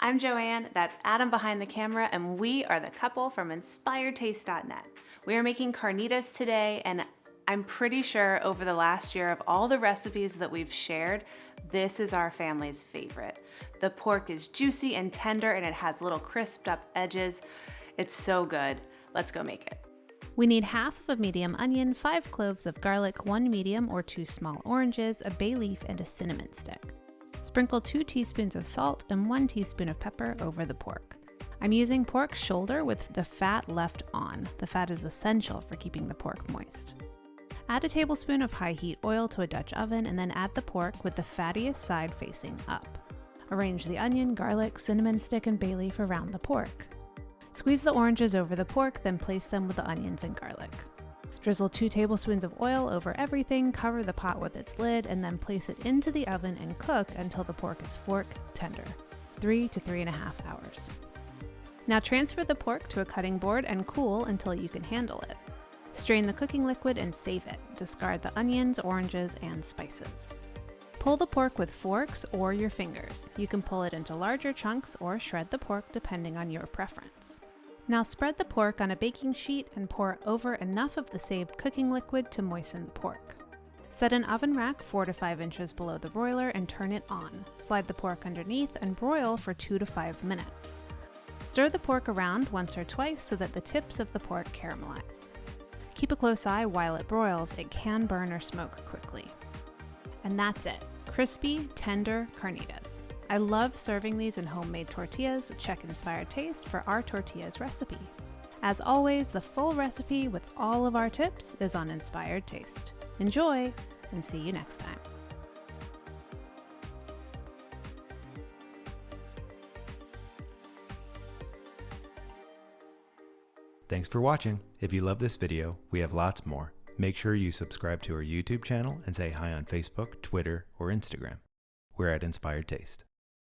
I'm Joanne, that's Adam behind the camera, and we are the couple from InspiredTaste.net. We are making carnitas today, and I'm pretty sure over the last year of all the recipes that we've shared, this is our family's favorite. The pork is juicy and tender, and it has little crisped up edges. It's so good. Let's go make it. We need half of a medium onion, 5 cloves of garlic, 1 medium or 2 small oranges, a bay leaf, and a cinnamon stick. Sprinkle 2 teaspoons of salt and 1 teaspoon of pepper over the pork. I'm using pork shoulder with the fat left on. The fat is essential for keeping the pork moist. Add a tablespoon of high heat oil to a Dutch oven and then add the pork with the fattiest side facing up. Arrange the onion, garlic, cinnamon stick, and bay leaf around the pork. Squeeze the oranges over the pork, then place them with the onions and garlic. Drizzle 2 tablespoons of oil over everything, cover the pot with its lid, and then place it into the oven and cook until the pork is fork tender, 3 to 3.5 hours. Now transfer the pork to a cutting board and cool until you can handle it. Strain the cooking liquid and save it. Discard the onions, oranges, and spices. Pull the pork with forks or your fingers. You can pull it into larger chunks or shred the pork depending on your preference. Now spread the pork on a baking sheet and pour over enough of the saved cooking liquid to moisten the pork. Set an oven rack 4 to 5 inches below the broiler and turn it on. Slide the pork underneath and broil for 2 to 5 minutes. Stir the pork around once or twice so that the tips of the pork caramelize. Keep a close eye while it broils. It can burn or smoke quickly. And that's it. Crispy, tender carnitas. I love serving these in homemade tortillas. Check Inspired Taste for our tortillas recipe. As always, the full recipe with all of our tips is on Inspired Taste. Enjoy, and see you next time. Thanks for watching. If you love this video, we have lots more. Make sure you subscribe to our YouTube channel and say hi on Facebook, Twitter, or Instagram. We're at Inspired Taste.